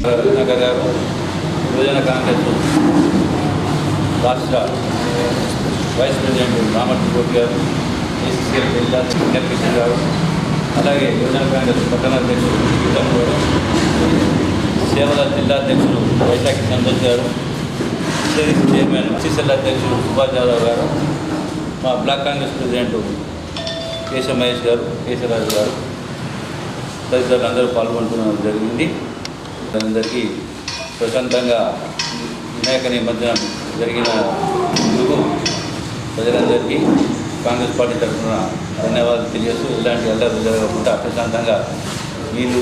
నగర్ గారు, యువజన కాంగ్రెస్ రాష్ట్ర వైస్ ప్రెసిడెంట్ రామకృష్ణ గారు, ఏసీసీఎల్ జిల్లా కిషన్ గారు, అలాగే యువజన కాంగ్రెస్ పట్టణ అధ్యక్షుడు గీతం గారు, సేవల జిల్లా అధ్యక్షుడు వైశాఖి సంతోష్ గారు, చైర్మన్ సిసిఎల్ అధ్యక్షుడు సుభాష్ యాదవ్ గారు, మా బ్లాక్ కాంగ్రెస్ ప్రెసిడెంట్ కేశవ మహేష్ గారు, కేశవరాజు గారు తదితరులు అందరూ పాల్గొనడం జరిగింది. అందరికీ ప్రశాంతంగా వినాయక నిమజ్జనం జరిగినందుకు ప్రజలందరికీ కాంగ్రెస్ పార్టీ తరఫున ధన్యవాదాలు తెలియజేస్తూ ఇలాంటి అల్లర్లు జరగకుండా ప్రశాంతంగా నీళ్ళు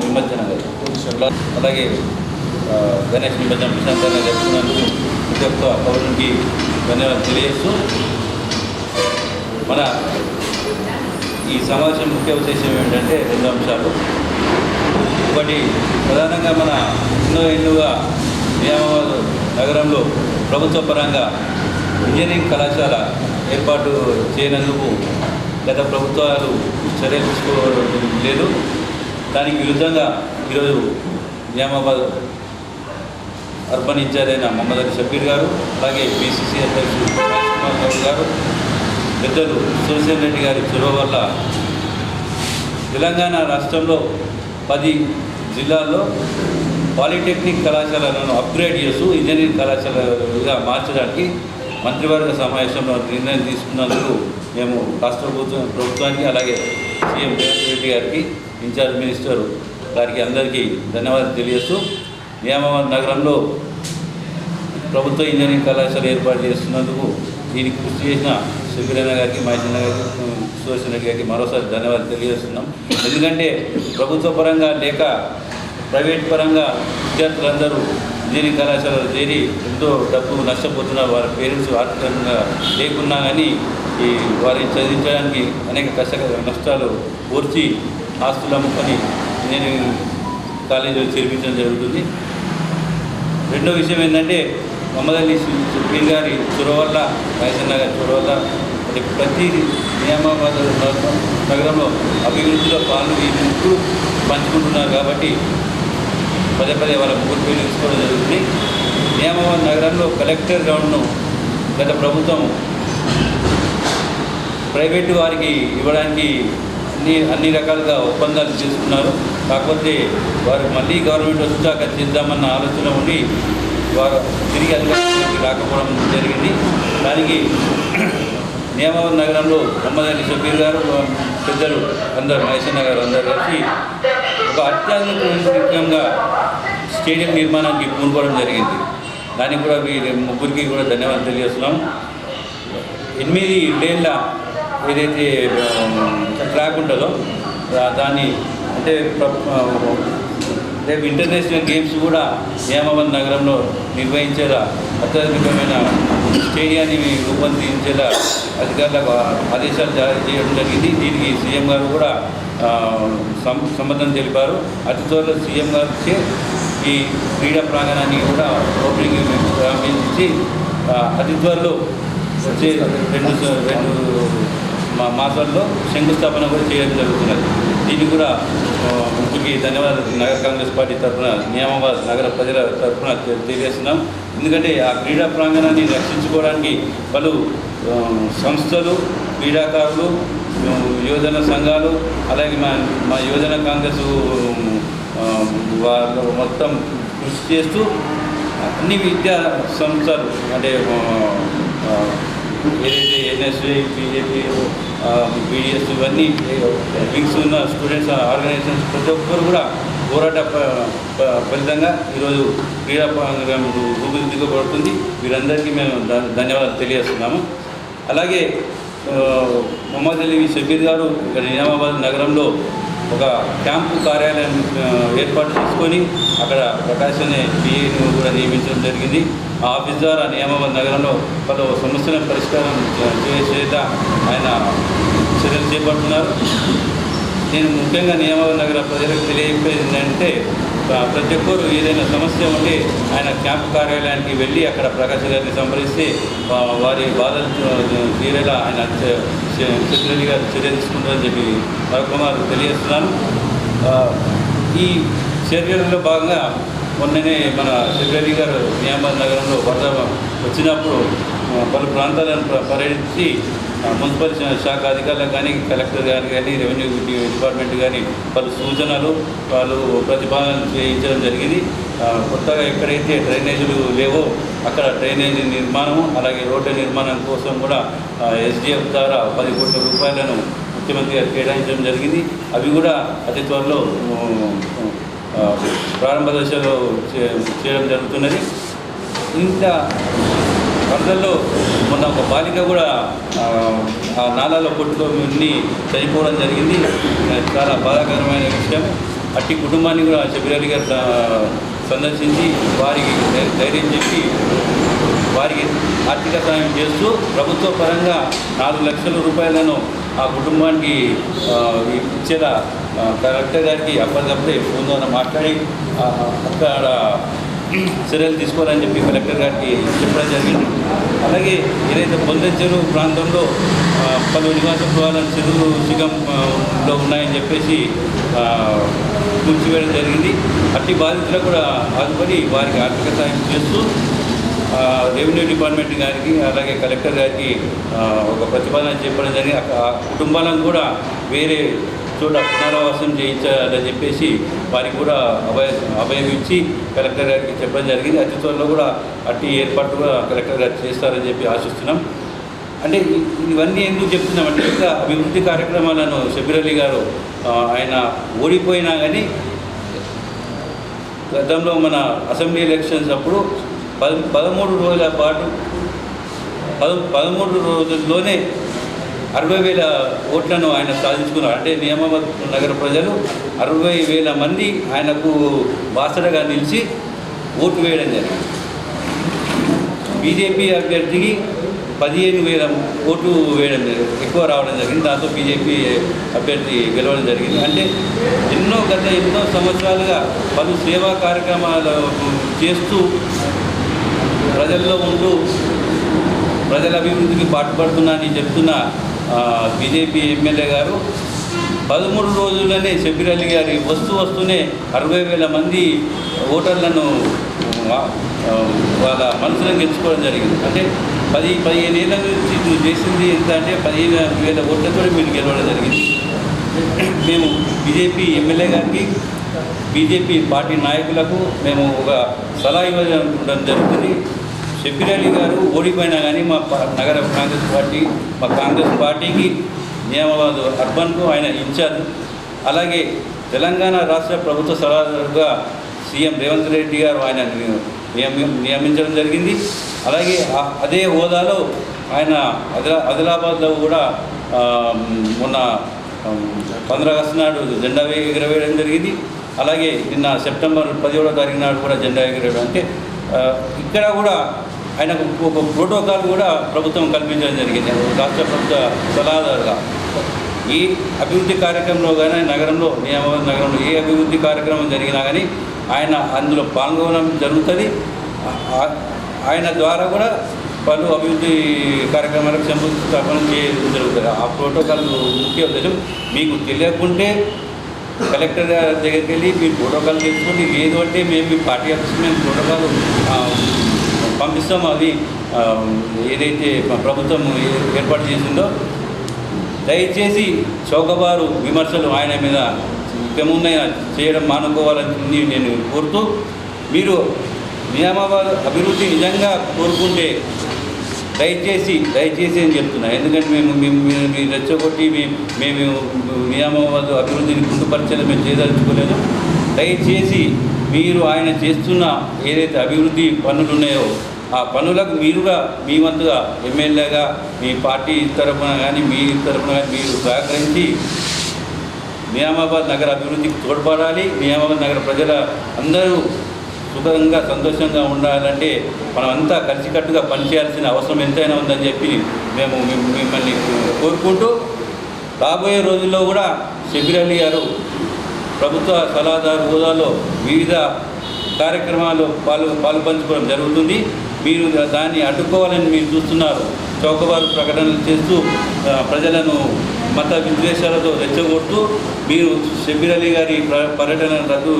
నిమజ్జనం అలాగే గణేష్ నిమజ్జనం ప్రశాంతంగా జరుపుకున్నందుకు ప్రతి ఒక్క పౌరునికి ధన్యవాదాలు తెలియజేస్తూ మన ఈ సమావేశం ముఖ్య ఉద్దేశం ఏమిటంటే 2 అంశాలు. ఒకటి, ప్రధానంగా మన ఎన్నోగా నిజామాబాద్ నగరంలో ప్రభుత్వ పరంగా ఇంజనీరింగ్ కళాశాల ఏర్పాటు చేయనందుకు గత ప్రభుత్వాలు చర్యలు తీసుకోలేదు. దానికి విరుద్ధంగా ఈరోజు నిజామాబాద్ అర్బన్ ఇన్ఛార్జ్ అయిన మహమ్మద్ అలీ షబీర్ గారు, అలాగే పిసిసి అధ్యక్షుడు మహేష్ కుమార్ గౌడ్ గారు, పెద్దలు సోషల్ రెడ్డి గారి చొరవ వల్ల తెలంగాణ రాష్ట్రంలో 10 జిల్లాల్లో పాలిటెక్నిక్ కళాశాలలను అప్గ్రేడ్ చేస్తూ ఇంజనీరింగ్ కళాశాలగా మార్చడానికి మంత్రివర్గ సమావేశంలో నిర్ణయం తీసుకున్నందుకు మేము రాష్ట్ర ప్రభుత్వానికి అలాగే సీఎం రేవంత్ రెడ్డి గారికి, ఇన్ఛార్జ్ మినిస్టర్ గారికి అందరికీ ధన్యవాదాలు తెలియజేస్తూ నిజామాబాద్ నగరంలో ప్రభుత్వ ఇంజనీరింగ్ కళాశాల ఏర్పాటు చేస్తున్నందుకు దీనికి కృషి చేసిన సుబ్బిరన్న గారికి, మహేశ్వర గారికి, సుదర్శన్ రెడ్డి గారికి మరోసారి ధన్యవాదాలు తెలియజేస్తున్నాం. ఎందుకంటే ప్రభుత్వ పరంగా లేక ప్రైవేట్ పరంగా విద్యార్థులందరూ ఇంజనీరింగ్ కళాశాలలో చేరి ఎంతో డబ్బు నష్టపోతున్నారు. వారి పేరెంట్స్ ఆర్థికంగా లేకున్నా కానీ వారిని చదివించడానికి అనేక నష్టాలు ఓర్చి ఆస్తులు అమ్ముకొని ఇంజనీరింగ్ కాలేజీలో చేర్పించడం జరుగుతుంది. రెండో విషయం ఏంటంటే మహమ్మద్ అలీ షబీర్ గారి చొరవ వల్ల, మహేశ్వర గారి చొరవ వల్ల ప్రతి నిజామాబాద్ నగరంలో అభివృద్ధిలో పాలు ఈ ముగ్గురు పంచుకుంటున్నారు. కాబట్టి పదే వాళ్ళ ముగ్గురు పేర్లు తీసుకోవడం జరుగుతుంది. నిజామాబాద్ నగరంలో కలెక్టర్ గ్రౌండ్ను గత ప్రభుత్వం ప్రైవేటు వారికి ఇవ్వడానికి అన్ని రకాలుగా ఒప్పందాలు చేసుకున్నారు. కాకపోతే వారు మళ్ళీ గవర్నమెంట్ వచ్చాక చేద్దామన్న ఆలోచన ఉండి వారు తిరిగి అధికారంలోకి రాకపోవడం జరిగింది. దానికి నిజామాబాద్ నగరంలో మహమ్మద్ అలీ షబీర్ గారు, పెద్దలు అందరూ, మహేశ్వర గారు అందరూ కలిసి ఒక అత్యాధునికంగా స్టేడియం నిర్మాణానికి పూనుకోవడం జరిగింది. దానికి కూడా వీరి ముగ్గురికి కూడా ధన్యవాదాలు తెలియజేస్తున్నాం. 8 లేన్ల ఏదైతే ట్రాక్ ఉంటుందో దాన్ని అంటే రేపు ఇంటర్నేషనల్ గేమ్స్ కూడా నిజామాబాద్ నగరంలో నిర్వహించేలా అత్యాధునికమైన స్టేడియాన్ని రూపొందించేలా అధికారులకు ఆదేశాలు జారీ చేయడం జరిగింది. దీనికి సీఎం గారు కూడా సమ్మతం తెలిపారు. అతి త్వరలో సీఎం గారికి ఈ క్రీడా ప్రాంగణాన్ని కూడా ఓపెనింగ్ ప్రారంభించి అతి త్వరలో వచ్చే 2 మాసాల్లో శంకుస్థాపన కూడా చేయడం జరుగుతున్నది. దీనికి కూడా ముఖ్యకి ధన్యవాదాలు నగర కాంగ్రెస్ పార్టీ తరఫున, నిజామాబాద్ నగర ప్రజల తరఫున తెలియజేస్తున్నాం. ఎందుకంటే ఆ క్రీడా ప్రాంగణాన్ని రక్షించుకోవడానికి పలు సంస్థలు, క్రీడాకారులు, యువజన సంఘాలు, అలాగే మా యువజన కాంగ్రెస్ వాళ్ళు మొత్తం కృషి చేస్తూ అన్ని విద్యా సంస్థలు అంటే ఏదైతే ఎన్ఎస్ఏ, బీజేపీ, బీడీఎస్ ఇవన్నీ వింగ్స్ ఉన్న స్టూడెంట్స్ ఆర్గనైజేషన్స్ ప్రతి ఒక్కరు కూడా పోరాట ఫలితంగా ఈరోజు క్రీడా రూపుదిద్దుకోబడుతుంది. వీరందరికీ మేము ధన్యవాదాలు తెలియజేస్తున్నాము. అలాగే మహమ్మద్ అలీ షబీర్ గారు ఇక్కడ నిజామాబాద్ నగరంలో ఒక క్యాంపు కార్యాలయం ఏర్పాటు చేసుకొని అక్కడ ప్రకాష్ అనే పిఏను కూడా నియమించడం జరిగింది. ఆ ఆఫీస్ ద్వారా నిజామాబాద్ నగరంలో పలు సమస్యలను పరిష్కారం చేసేట ఆయన చర్యలు చేపడుతున్నారు. నేను ముఖ్యంగా నియామకాబాద్ నగర ప్రజలకు తెలియజేసేది ఏంటంటే ప్రతి ఒక్కరు ఏదైనా సమస్య ఉంటే ఆయన క్యాంపు కార్యాలయానికి వెళ్ళి అక్కడ ప్రకాష్ గారిని సంప్రదిస్తే వారి బాధలు తీరేలా ఆయన సెక్రటరీ గారు చర్య తీసుకుంటారని చెప్పి మరొకమారు తెలియజేస్తున్నాను. ఈ చర్యలలో భాగంగా మొన్ననే మన సెక్రటరీ గారు నియామకాబాద్ నగరంలో వరద వచ్చినప్పుడు పలు ప్రాంతాలను పర్యటించి మున్సిపల్ శాఖ అధికారులకు కానీ కలెక్టర్ గారు కానీ రెవెన్యూ డిపార్ట్మెంట్ కానీ పలు సూచనలు వాళ్ళు ప్రతిపాదనలు చేయించడం జరిగింది. కొత్తగా ఎక్కడైతే డ్రైనేజీలు లేవో అక్కడ డ్రైనేజీ నిర్మాణము అలాగే రోడ్డు నిర్మాణం కోసం కూడా ఎస్డిఎఫ్ ద్వారా 10 కోట్ల రూపాయలను ముఖ్యమంత్రి గారు కేటాయించడం జరిగింది. అవి కూడా అతి త్వరలో ప్రారంభ దశలో చేయడం జరుగుతున్నది. ఇంకా వరదల్లో మొన్న ఒక బాలిక కూడా ఆ నాలాలో కొట్టుకొని చనిపోవడం జరిగింది. చాలా బాధాకరమైన విషయం. అట్టి కుటుంబాన్ని కూడా శబిరాలి గారు సందర్శించి వారికి ధైర్యం చెప్పి వారికి ఆర్థిక సాయం చేస్తూ ప్రభుత్వ పరంగా 4 లక్షల రూపాయలను ఆ కుటుంబానికి ఇచ్చేలా కలెక్టర్ గారికి అప్పటికప్పుడే ఫోన్ ద్వారా మాట్లాడి అక్కడ చర్యలు తీసుకోవాలని చెప్పి కలెక్టర్ గారికి చెప్పడం జరిగింది. అలాగే ఏదైతే పొందెం చెరువు ప్రాంతంలో పలు నివాస గృహాలను చెరువు శిఖంలో ఉన్నాయని చెప్పేసి కూల్చివేయడం జరిగింది. అట్టి బాధితులకు కూడా ఆదుపడి వారికి ఆర్థిక సాయం చేస్తూ రెవెన్యూ డిపార్ట్మెంట్ గారికి అలాగే కలెక్టర్ గారికి ఒక ప్రతిపాదన చెప్పడం జరిగింది. ఆ కుటుంబాలను కూడా వేరే చోట పునరావాసం చేయించాలని చెప్పేసి వారికి కూడా అభయం ఇచ్చి కలెక్టర్ గారికి చెప్పడం జరిగింది. అతి త్వరలో కూడా అట్టి ఏర్పాటు కూడా కలెక్టర్ గారు చేస్తారని చెప్పి ఆశిస్తున్నాం. అంటే ఇవన్నీ ఎందుకు చెప్తున్నామంటే ఇంకా అభివృద్ధి కార్యక్రమాలను శబిరాలి గారు ఆయన ఓడిపోయినా కానీ గతంలో మన అసెంబ్లీ ఎలక్షన్స్ అప్పుడు 13 రోజుల పాటు 13 రోజుల్లోనే 60,000 ఓట్లను ఆయన సాధించుకున్నారు. అంటే నియామకాబాద్ నగర ప్రజలు 60,000 మంది ఆయనకు బాసటగా నిలిచి ఓటు వేయడం జరిగింది. బీజేపీ అభ్యర్థికి 15,000 ఓటు వేయడం ఎక్కువ రావడం జరిగింది. దాంతో బీజేపీ అభ్యర్థి గెలవడం జరిగింది. అంటే గత ఎన్నో సంవత్సరాలుగా పలు సేవా కార్యక్రమాలు చేస్తూ ప్రజల్లో ఉంటూ ప్రజల అభివృద్ధికి పాటుపడుతున్నానని చెప్తున్న బీజేపీ ఎమ్మెల్యే గారు 13 రోజుల్లోనే శబిరాలి గారి వస్తూనే 60,000 మంది ఓటర్లను వాళ్ళ మనసులను గెలుచుకోవడం జరిగింది. అంటే 15 ఏళ్ళ నుంచి నువ్వు చేసింది ఎంత అంటే 15,000 ఓట్లతో మీరు గెలవడం జరిగింది. మేము బీజేపీ ఎమ్మెల్యే గారికి బీజేపీ పార్టీ నాయకులకు మేము ఒక సలహా ఇవ్వడం జరుగుతుంది. శబిరాలి గారు ఓడిపోయినా కానీ మా నగర కాంగ్రెస్ పార్టీకి నియామకాబాద్ అర్బన్కు ఆయన ఇన్ఛార్జ్. అలాగే తెలంగాణ రాష్ట్ర ప్రభుత్వ సలహాదారుగా సీఎం రేవంత్ రెడ్డి గారు ఆయన నియమించడం జరిగింది. అలాగే అదే హోదాలో ఆయన ఆదిలాబాద్లో కూడా మొన్న 15 ఆగస్టు నాడు జెండా ఎగరవేయడం జరిగింది. అలాగే నిన్న సెప్టెంబర్ 17వ తారీఖు నాడు కూడా జెండా ఎగరవేయడం. అంటే ఇక్కడ కూడా ఆయనకు ఒక ప్రోటోకాల్ కూడా ప్రభుత్వం కల్పించడం జరిగింది రాష్ట్ర ప్రభుత్వ సలహాదారుగా. ఈ అభివృద్ధి కార్యక్రమంలో కానీ నగరంలో నియామకాబాద్ నగరంలో ఏ అభివృద్ధి కార్యక్రమం జరిగినా కానీ ఆయన అందులో పాల్గొనడం జరుగుతుంది. ఆయన ద్వారా కూడా పలు అభివృద్ధి కార్యక్రమాలకు శంకుస్థాపన చేయడం జరుగుతుంది. ఆ ప్రోటోకాల్ ముఖ్య ఉద్దేశం మీకు తెలియకుంటే కలెక్టర్ దగ్గరికి వెళ్ళి మీరు ప్రోటోకాల్ తెలుసుకోండి. లేదు అంటే మేము మీ పార్టీ ఆఫీస్కి మేము ప్రోటోకాల్ పంపిస్తాము. అది ఏదైతే ప్రభుత్వం ఏర్పాటు చేసిందో దయచేసి చౌకబారు విమర్శలు ఆయన మీద ఇంకేమున్నాయో చేయడం మానుకోవాలని నేను కోరుతూ, మీరు నియామకాబాద్ అభివృద్ధి నిజంగా కోరుకుంటే దయచేసి అని చెప్తున్నా. ఎందుకంటే మేము రెచ్చగొట్టి మేము నియామకాబాద్ అభివృద్ధిని గుండుపరచాలని మేము చేయదలుచుకోలేదు. దయచేసి మీరు ఆయన చేస్తున్న ఏదైతే అభివృద్ధి పనులు ఉన్నాయో ఆ పనులకు మీరుగా మీ వంతుగా ఎమ్మెల్యేగా మీ పార్టీ తరఫున కానీ మీ తరఫున కానీ మీరు సహకరించి నియామకాబాద్ నగర అభివృద్ధికి తోడ్పడాలి. నియామకాబాద్ నగర ప్రజల అందరూ సుఖంగా సంతోషంగా ఉండాలంటే మనమంతా కలిసికట్టుగా పనిచేయాల్సిన అవసరం ఎంతైనా ఉందని చెప్పి మేము మిమ్మల్ని కోరుకుంటూ రాబోయే రోజుల్లో కూడా షబీర్ అలీ గారు ప్రభుత్వ సలహాదారు హోదాలో వివిధ కార్యక్రమాల్లో పాలుపంచుకోవడం జరుగుతుంది. మీరు దాన్ని అడ్డుకోవాలని మీరు చూస్తున్నారు. చౌకబారు ప్రకటనలు చేస్తూ ప్రజలను మత విద్వేషాలతో రెచ్చగొడుతూ మీరు షబీర్ అలీ గారి పర్యటనను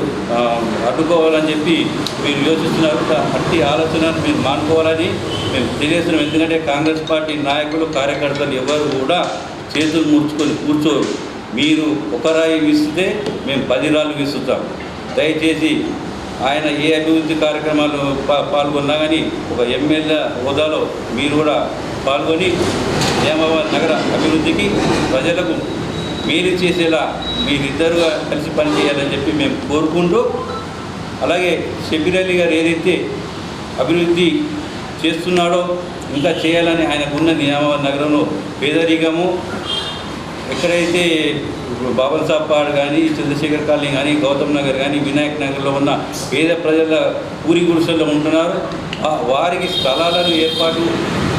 అడ్డుకోవాలని చెప్పి మీరు యోచిస్తున్నారు. అట్టి ఆలోచనను మీరు మానుకోవాలని మేము తెలియజేస్తున్నాం. ఎందుకంటే కాంగ్రెస్ పార్టీ నాయకులు కార్యకర్తలు ఎవరు కూడా చేతులు ముడుచుకొని కూర్చోరు. మీరు ఒక రాయి విసితే మేము 10 రాళ్ళు విసుతాం. దయచేసి ఆయన ఏ అభివృద్ధి కార్యక్రమాలు పాల్గొన్నా కానీ ఒక ఎమ్మెల్యే హోదాలో మీరు కూడా పాల్గొని నిజామాబాద్ నగర అభివృద్ధికి ప్రజలకు మేలు చేసేలా మీరిద్దరు కలిసి పనిచేయాలని చెప్పి మేము కోరుకుంటూ, అలాగే షబీర్ అలీ గారు ఏదైతే అభివృద్ధి చేస్తున్నాడో ఇంకా చేయాలని ఆయనకున్న నిజామాబాద్ నగరంలో పేదరికము ఎక్కడైతే బాబన్ సాబ్ పాడ్ కానీ, చంద్రశేఖర్ కాలనీ కానీ, గౌతమ్ నగర్ కానీ, వినాయక్ నగర్లో ఉన్న పేద ప్రజల పూరి గుడిసెల్లో ఉంటున్నారు. వారికి స్థలాలను ఏర్పాటు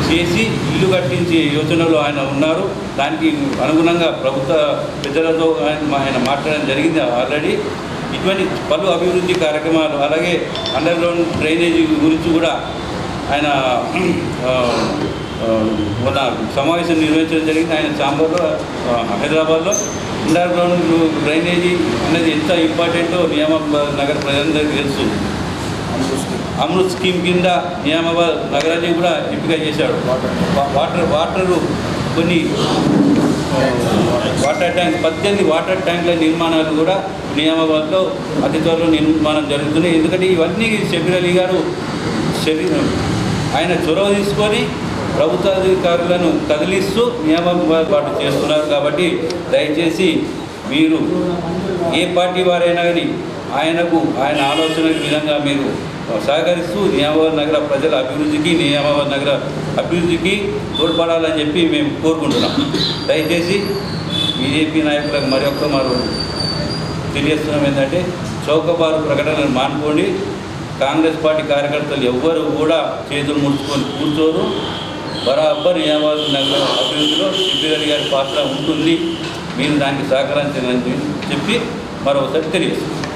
చేసి ఇల్లు కట్టించే యోచనలో ఆయన ఉన్నారు. దానికి అనుగుణంగా ప్రభుత్వ పెద్దలతో ఆయన మాట్లాడడం జరిగింది ఆల్రెడీ. ఇటువంటి పలు అభివృద్ధి కార్యక్రమాలు, అలాగే అండర్ గ్రౌండ్ డ్రైనేజీ గురించి కూడా ఆయన మొన్న సమావేశం నిర్వహించడం జరిగింది. ఆయన ఛాంబర్లో హైదరాబాద్లో అండర్ గ్రౌండ్ డ్రైనేజీ అనేది ఎంత ఇంపార్టెంటో నిజామాబాద్ నగర ప్రజలందరికీ తెలుసు. అమృత్ స్కీమ్ కింద నిజామాబాద్ నగరాన్ని కూడా ఎంపిక చేశాడు. వాటరు కొన్ని వాటర్ ట్యాంక్ 18 వాటర్ ట్యాంకుల నిర్మాణాలు కూడా నిజామాబాద్లో అతి త్వరలో నిర్మాణం జరుగుతున్నాయి. ఎందుకంటే ఇవన్నీ షబీర్ అలీ గారు ఆయన చొరవ తీసుకొని ప్రభుత్వాధికారులను కదిలిస్తూ నియామకాలు పాటు చేస్తున్నారు. కాబట్టి దయచేసి మీరు ఏ పార్టీ వారైనా కానీ ఆయన ఆలోచన విధంగా మీరు సహకరిస్తూ నిజామాబాద్ నగర ప్రజల అభివృద్ధికి, నిజామాబాద్ నగర అభివృద్ధికి తోడ్పడాలని చెప్పి మేము కోరుకుంటున్నాం. దయచేసి బీజేపీ నాయకులకు మరో తెలియజేస్తున్నాం ఏంటంటే చౌకబారు ప్రకటనలు మానుకోండి. కాంగ్రెస్ పార్టీ కార్యకర్తలు ఎవ్వరు కూడా చేతులు ముడుచుకొని కూర్చోరు. బరాబర్ నిజామాబాద్ నగర అభివృద్ధిలో షబీర్ అలీ గారి పాత్ర ఉంటుంది. మీరు దానికి సహకరించాలని చెప్పి మరోసారి తెలియజేస్తున్నాం.